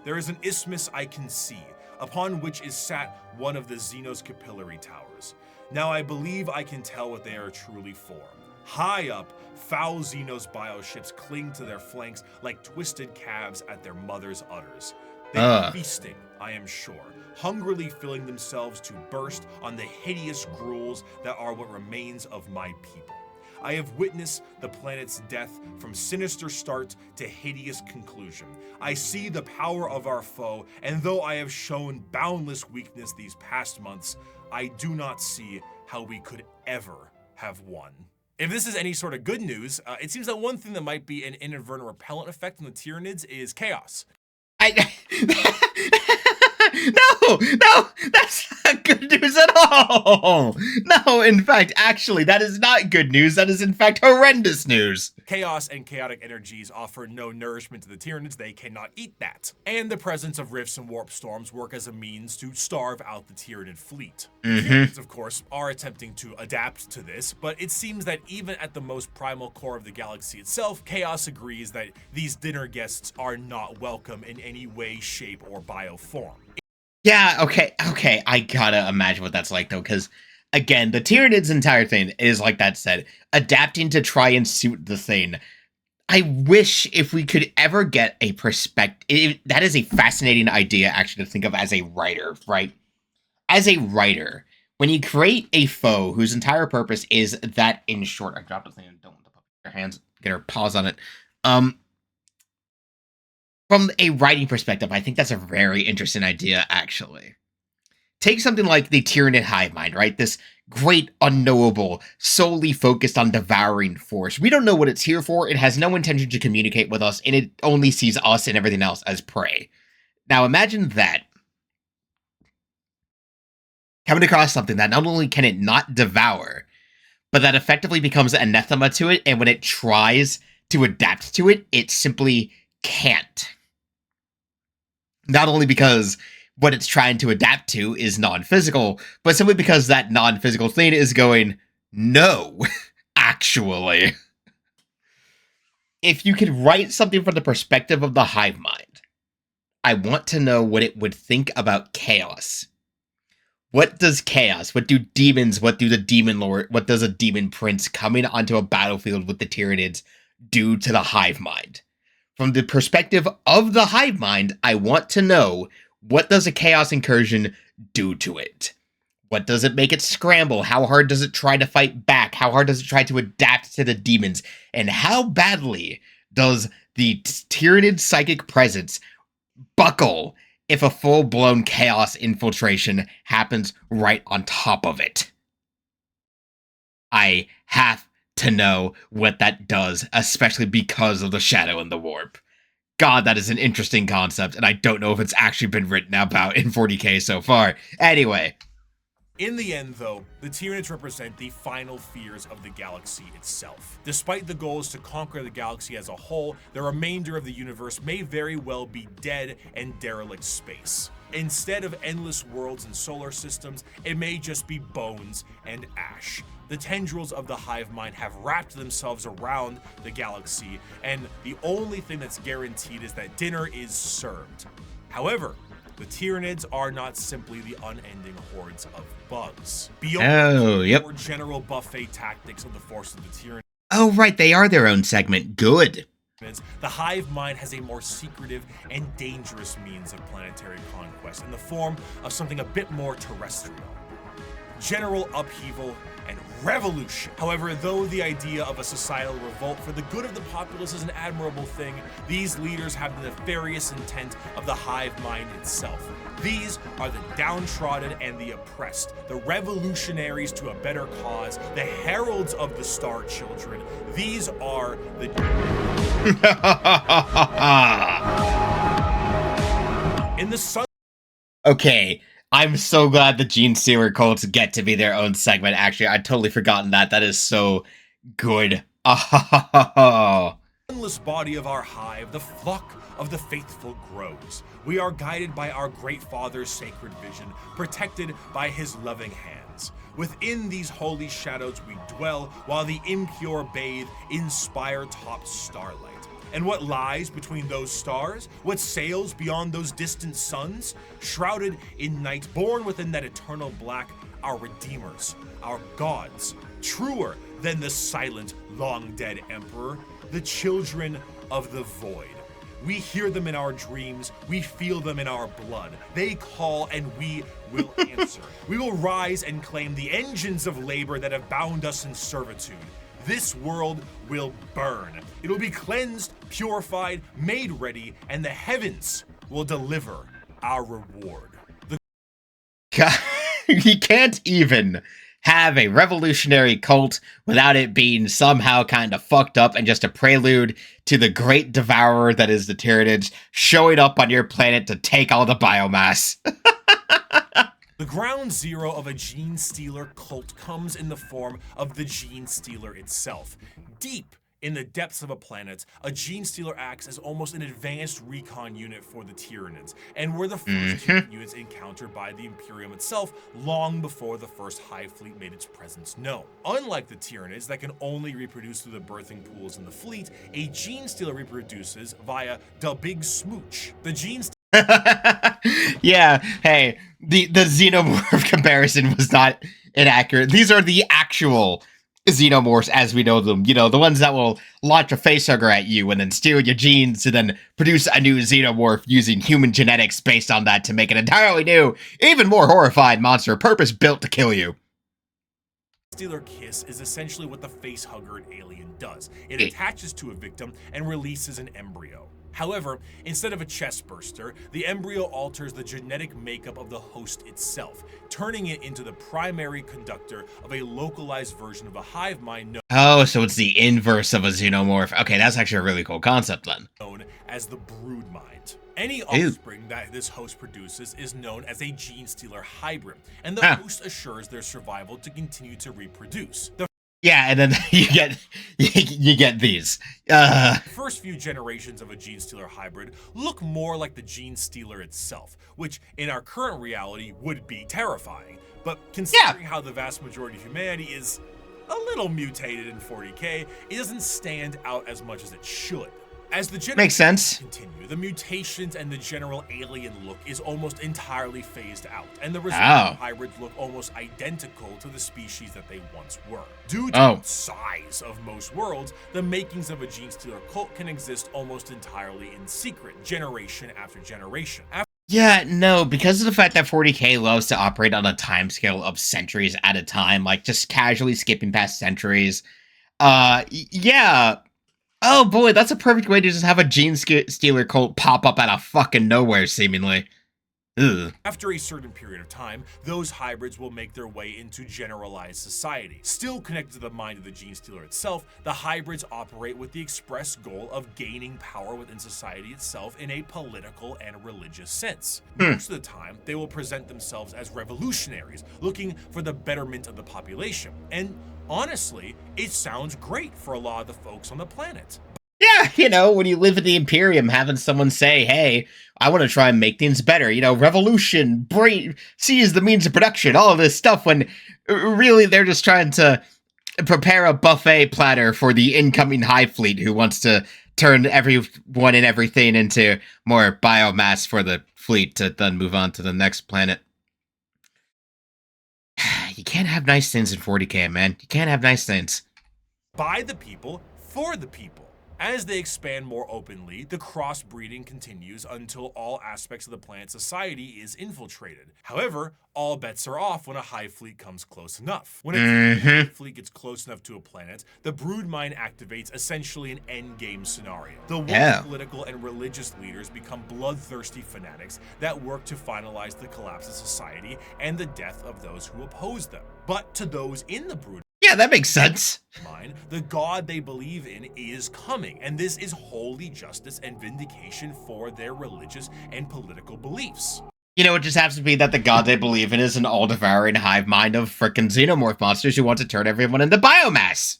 [SPEAKER 2] There is an isthmus I can see, upon which is sat one of the Xenos capillary towers. Now I believe I can tell what they are truly for. High up, foul Xenos bioships cling to their flanks like twisted calves at their mother's udders. They are feasting, I am sure, hungrily filling themselves to burst on the hideous gruels that are what remains of my people. I have witnessed the planet's death from sinister start to hideous conclusion. I see the power of our foe, and though I have shown boundless weakness these past months, I do not see how we could ever have won. If this is any sort of good news, it seems that one thing that might be an inadvertent repellent effect on the Tyranids is chaos.
[SPEAKER 1] No, that's not good news at all. No, in fact, actually, that is not good news. That is, in fact, horrendous news.
[SPEAKER 2] Chaos and chaotic energies offer no nourishment to the Tyranids. They cannot eat that. And the presence of rifts and warp storms work as a means to starve out the Tyranid fleet. Tyranids, of course, are attempting to adapt to this, but it seems that even at the most primal core of the galaxy itself, Chaos agrees that these dinner guests are not welcome in any way, shape, or bioform.
[SPEAKER 1] Yeah, okay, I gotta imagine what that's like, though, because, again, the Tyranid's entire thing is, like that said, adapting to try and suit the thing. I wish if we could ever get a perspective. That is a fascinating idea, actually, to think of as a writer, right? As a writer, when you create a foe whose entire purpose is that, in short, I dropped the thing and don't want to put your hands, get her paws on it. From a writing perspective, I think that's a very interesting idea, actually. Take something like the Tyranid hive mind, right? This great, unknowable, solely focused on devouring force. We don't know what it's here for. It has no intention to communicate with us, and it only sees us and everything else as prey. Now, imagine that. Coming across something that not only can it not devour, but that effectively becomes anathema to it, and when it tries to adapt to it, it simply can't. Not only because what it's trying to adapt to is non-physical, but simply because that non-physical thing is going, no, actually. If you could write something from the perspective of the hive mind, I want to know what it would think about chaos. What does chaos, what do demons, what do the demon lord, what does a demon prince coming onto a battlefield with the Tyranids do to the hive mind? From the perspective of the hive mind, I want to know, what does a chaos incursion do to it? What does it make it scramble? How hard does it try to fight back? How hard does it try to adapt to the demons? And how badly does the Tyranid psychic presence buckle if a full-blown chaos infiltration happens right on top of it? I have to know what that does, especially because of the shadow and the warp. God, that is an interesting concept, and I don't know if it's actually been written about in 40k so far. Anyway.
[SPEAKER 2] In the end, though, the Tyranids represent the final fears of the galaxy itself. Despite the goals to conquer the galaxy as a whole, the remainder of the universe may very well be dead and derelict space. Instead of endless worlds and solar systems, it may just be bones and ash. The tendrils of the hive mind have wrapped themselves around the galaxy, and the only thing that's guaranteed is that dinner is served. However, the Tyranids are not simply the unending hordes of bugs. Beyond the more general buffet tactics of the force of the Tyranids.
[SPEAKER 1] Oh, right, they are their own segment. Good.
[SPEAKER 2] The hive mind has a more secretive and dangerous means of planetary conquest in the form of something a bit more terrestrial. General upheaval and revolution. However, though the idea of a societal revolt for the good of the populace is an admirable thing, these leaders have the nefarious intent of the hive mind itself. These are the downtrodden and the oppressed, the revolutionaries to a better cause, the heralds of the Star Children. These are the... In the sun...
[SPEAKER 1] Okay, I'm so glad the Gene Stealer cults get to be their own segment, actually. I'd totally forgotten that. That is so good. Oh.
[SPEAKER 2] endless body of our hive, the flock of the faithful grows. We are guided by our great father's sacred vision, protected by his loving hands. Within these holy shadows we dwell, while the impure bathe in spire-topped starlight. And what lies between those stars? What sails beyond those distant suns? Shrouded in night, born within that eternal black, our redeemers, our gods, truer than the silent, long-dead emperor, the children of the void. We hear them in our dreams, we feel them in our blood. They call and we will answer. We will rise and claim the engines of labor that have bound us in servitude. This world will burn. It will be cleansed, purified, made ready, and the heavens will deliver our reward.
[SPEAKER 1] You can't even have a revolutionary cult without it being somehow kind of fucked up and just a prelude to the great devourer that is the Tyranids showing up on your planet to take all the biomass.
[SPEAKER 2] The ground zero of a Gene Stealer cult comes in the form of the Gene Stealer itself. Deep in the depths of a planet, a Gene Stealer acts as almost an advanced recon unit for the Tyranids, and were the first units encountered by the Imperium itself long before the first Hive Fleet made its presence known. Unlike the Tyranids that can only reproduce through the birthing pools in the fleet, a Gene Stealer reproduces via the Big Smooch. The Gene
[SPEAKER 1] Yeah, hey, the xenomorph comparison was not inaccurate. These are the actual xenomorphs as we know them. You know, the ones that will launch a facehugger at you and then steal your genes to then produce a new xenomorph using human genetics based on that to make an entirely new, even more horrified monster purpose-built to kill you.
[SPEAKER 2] Stealer Kiss is essentially what the facehugger alien does. It attaches to a victim and releases an embryo. However, instead of a chest burster, the embryo alters the genetic makeup of the host itself, turning it into the primary conductor of a localized version of a hive mind
[SPEAKER 1] Oh, so it's the inverse of a xenomorph. Okay, that's actually a really cool concept then.
[SPEAKER 2] known as the brood mind. Any offspring that this host produces is known as a Gene Stealer hybrid, and the host assures their survival to continue to reproduce.
[SPEAKER 1] Yeah, and then you get these.
[SPEAKER 2] The first few generations of a Gene Stealer hybrid look more like the Gene Stealer itself, which in our current reality would be terrifying. But considering how the vast majority of humanity is a little mutated in 40K, it doesn't stand out as much as it should. As the generations continue, the mutations and the general alien look is almost entirely phased out, and the resulting hybrids look almost identical to the species that they once were. Due to the size of most worlds, the makings of a Gene Stealer cult can exist almost entirely in secret, generation after generation.
[SPEAKER 1] Yeah, no, because of the fact that 40K loves to operate on a timescale of centuries at a time, like just casually skipping past centuries. Yeah. Oh boy, that's a perfect way to just have a Gene Stealer cult pop up out of fucking nowhere, seemingly. Ugh.
[SPEAKER 2] After a certain period of time, those hybrids will make their way into generalized society. Still connected to the mind of the Gene Stealer itself, the hybrids operate with the express goal of gaining power within society itself in a political and religious sense. Most of the time, they will present themselves as revolutionaries, looking for the betterment of the population. And honestly, it sounds great for a lot of the folks on the planet.
[SPEAKER 1] Yeah, you know, when you live in the Imperium, having someone say, hey, I want to try and make things better, you know, revolution, seize the means of production, all of this stuff, when really they're just trying to prepare a buffet platter for the incoming Hive Fleet who wants to turn everyone and everything into more biomass for the fleet to then move on to the next planet. You can't have nice things in 40K, man. You can't have nice things.
[SPEAKER 2] By the people, for the people. As they expand more openly, the crossbreeding continues until all aspects of the planet's society is infiltrated. However, all bets are off when a Hive Fleet comes close enough. When a Hive Fleet gets close enough to a planet, the brood mind activates essentially an endgame scenario. The world's political and religious leaders become bloodthirsty fanatics that work to finalize the collapse of society and the death of those who oppose them. But to those in the brood,
[SPEAKER 1] yeah, that makes sense.
[SPEAKER 2] The god they believe in is coming, and this is holy justice and vindication for their religious and political beliefs.
[SPEAKER 1] You know, it just happens to be that the god they believe in is an all-devouring hive mind of frickin' xenomorph monsters who want to turn everyone into biomass.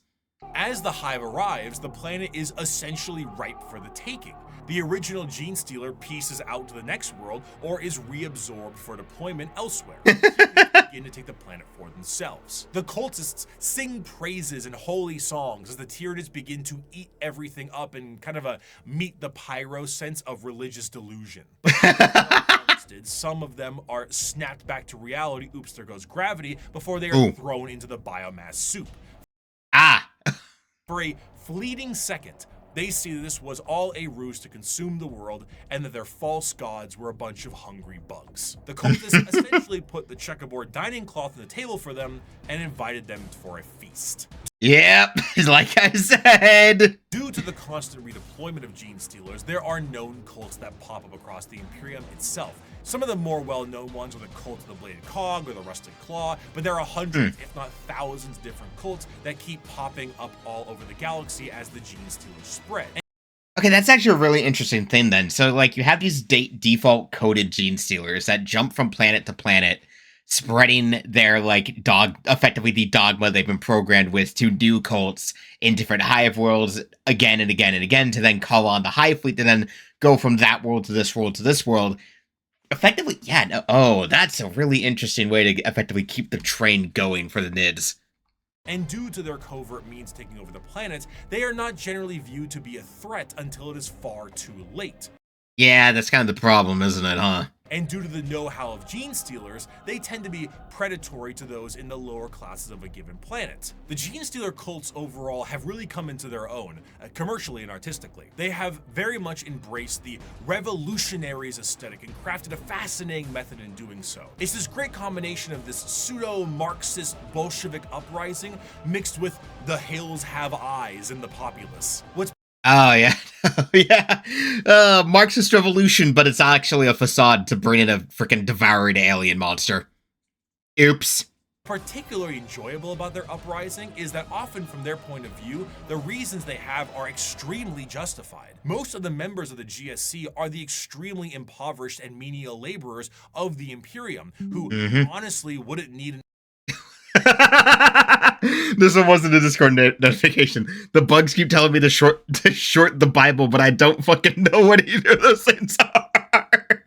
[SPEAKER 2] As the hive arrives, the planet is essentially ripe for the taking. The original Gene Stealer pieces out to the next world or is reabsorbed for deployment elsewhere. Begin to take the planet for themselves. The cultists sing praises and holy songs as the Tyranids begin to eat everything up in kind of a meet the pyro sense of religious delusion. Some of them are snapped back to reality, oops, there goes gravity, before they are thrown into the biomass soup. For a fleeting second, they see that this was all a ruse to consume the world and that their false gods were a bunch of hungry bugs. The cultists essentially put the checkerboard dining cloth on the table for them and invited them for a feast.
[SPEAKER 1] Yep, like I said.
[SPEAKER 2] Due to the constant redeployment of Gene Stealers, there are known cults that pop up across the Imperium itself. Some of the more well-known ones are the Cult of the Bladed Cog or the Rusted Claw, but there are hundreds, if not thousands, of different cults that keep popping up all over the galaxy as the Gene Stealers spread.
[SPEAKER 1] Okay, that's actually a really interesting thing then. So, like, you have these default coded Gene Stealers that jump from planet to planet, spreading their, like, effectively the dogma they've been programmed with to new cults in different hive worlds again and again and again to then call on the hive fleet to then go from that world to this world to this world. Effectively, yeah, no, that's a really interesting way to effectively keep the train going for the Nids.
[SPEAKER 2] And due to their covert means taking over the planet, they are not generally viewed to be a threat until it is far too late.
[SPEAKER 1] Yeah, that's kind of the problem, isn't it, huh?
[SPEAKER 2] And due to the know-how of Gene Stealers, they tend to be predatory to those in the lower classes of a given planet. The Gene Stealer cults overall have really come into their own, commercially and artistically. They have very much embraced the revolutionaries aesthetic and crafted a fascinating method in doing so. It's this great combination of this pseudo-Marxist Bolshevik uprising mixed with the hills have eyes in the populace.
[SPEAKER 1] Oh, yeah. Yeah. Marxist revolution, but it's actually a facade to bring in a freaking devoured alien monster. Oops.
[SPEAKER 2] Particularly enjoyable about their uprising is that often from their point of view, the reasons they have are extremely justified. Most of the members of the GSC are the extremely impoverished and menial laborers of the Imperium, who honestly wouldn't need an
[SPEAKER 1] This one wasn't a Discord notification. The bugs keep telling me to short the Bible, but I don't fucking know what either of those things are.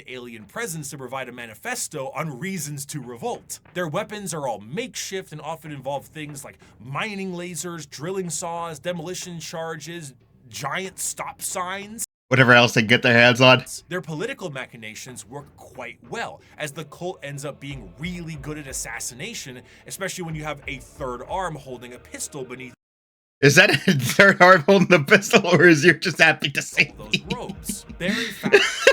[SPEAKER 2] alien presence to provide a manifesto on reasons to revolt. Their weapons are all makeshift and often involve things like mining lasers, drilling saws, demolition charges, giant stop signs.
[SPEAKER 1] Whatever else they can get their hands on.
[SPEAKER 2] Their political machinations work quite well, as the cult ends up being really good at assassination, especially when you have a third arm holding a pistol beneath.
[SPEAKER 1] Is that a third arm holding the pistol, or is you just happy to see
[SPEAKER 2] those robes? Very fast.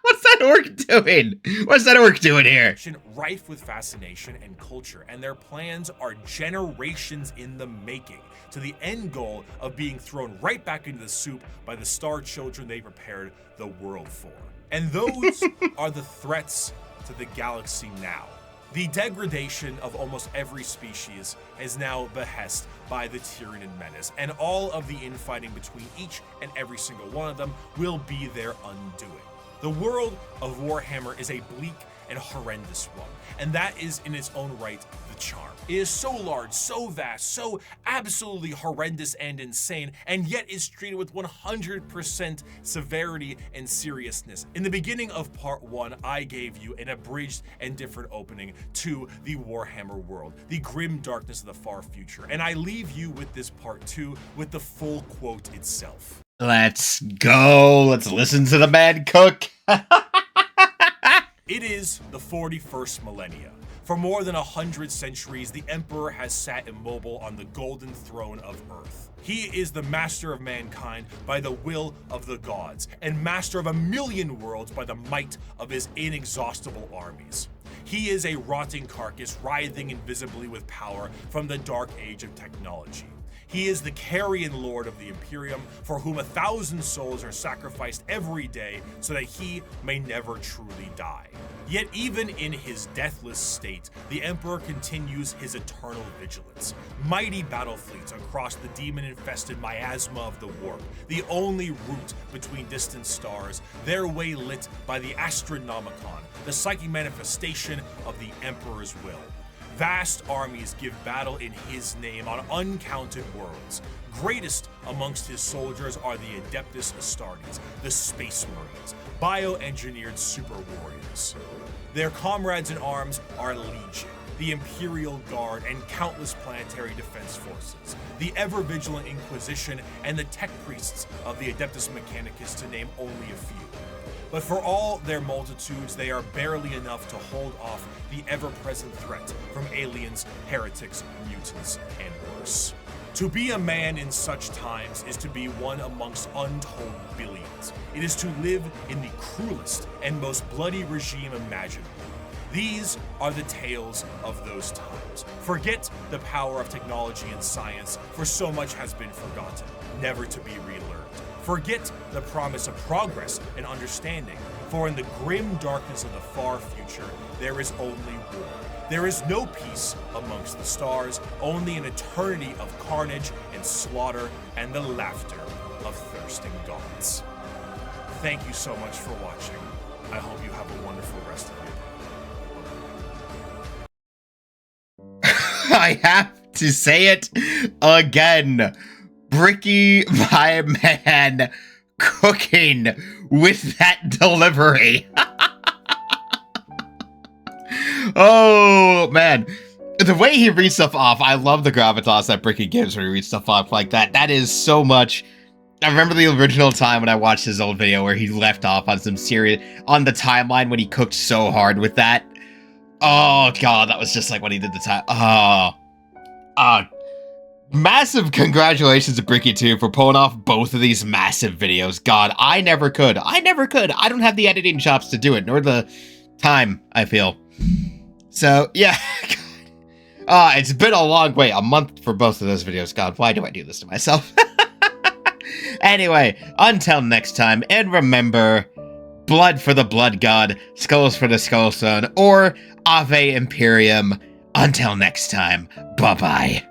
[SPEAKER 1] What's that orc doing? What's that orc doing here?
[SPEAKER 2] Rife with fascination and culture, and their plans are generations in the making, to the end goal of being thrown right back into the soup by the star children they prepared the world for. And those are the threats to the galaxy now. The degradation of almost every species is now behest by the Tyranid menace, and all of the infighting between each and every single one of them will be their undoing. The world of Warhammer is a bleak and horrendous one, and that is in its own right the charm. It is so large, so vast, so absolutely horrendous and insane, and yet is treated with 100% severity and seriousness. In the beginning of part 1, I gave you an abridged and different opening to the Warhammer world, the grim darkness of the far future, and I leave you with this part 2 with the full quote itself.
[SPEAKER 1] Let's go. Let's listen to the man cook.
[SPEAKER 2] It is the 41st millennia. For more than 100 centuries, the Emperor has sat immobile on the golden throne of Earth. He is the master of mankind by the will of the gods, and master of 1,000,000 worlds by the might of his inexhaustible armies. He is a rotting carcass writhing invisibly with power from the dark age of technology. He is the carrion lord of the Imperium, for whom 1,000 souls are sacrificed every day so that he may never truly die. Yet even in his deathless state, the Emperor continues his eternal vigilance. Mighty battle fleets across the demon-infested miasma of the warp, the only route between distant stars, their way lit by the Astronomicon, the psychic manifestation of the Emperor's will. Vast armies give battle in his name on uncounted worlds. Greatest amongst his soldiers are the Adeptus Astartes, the Space Marines, bioengineered super warriors. Their comrades in arms are Legion, the Imperial Guard, and countless planetary defense forces, the ever-vigilant Inquisition, and the tech priests of the Adeptus Mechanicus, to name only a few. But for all their multitudes, they are barely enough to hold off the ever-present threat from aliens, heretics, mutants, and worse. To be a man in such times is to be one amongst untold billions. It is to live in the cruelest and most bloody regime imaginable. These are the tales of those times. Forget the power of technology and science, for so much has been forgotten, never to be relearned. Forget the promise of progress and understanding, for in the grim darkness of the far future, there is only war. There is no peace amongst the stars, only an eternity of carnage and slaughter and the laughter of thirsting gods. Thank you so much for watching. I hope you have a wonderful rest of your day.
[SPEAKER 1] I have to say it again. Bricky, my man, cooking with that delivery. Oh, man. The way he reads stuff off, I love the gravitas that Bricky gives when he reads stuff off like that. That is so much. I remember the original time when I watched his old video where he left off on some serious, on the timeline when he cooked so hard with that. Oh, God, that was just like when he did the time. Massive congratulations to Bricky, too, for pulling off both of these massive videos. God, I never could. I don't have the editing chops to do it, nor the time, I feel. So, yeah. It's been a long wait, a month for both of those videos. God, why do I do this to myself? Anyway, until next time, and remember, blood for the blood god, skulls for the skull stone, or Ave Imperium. Until next time, bye-bye.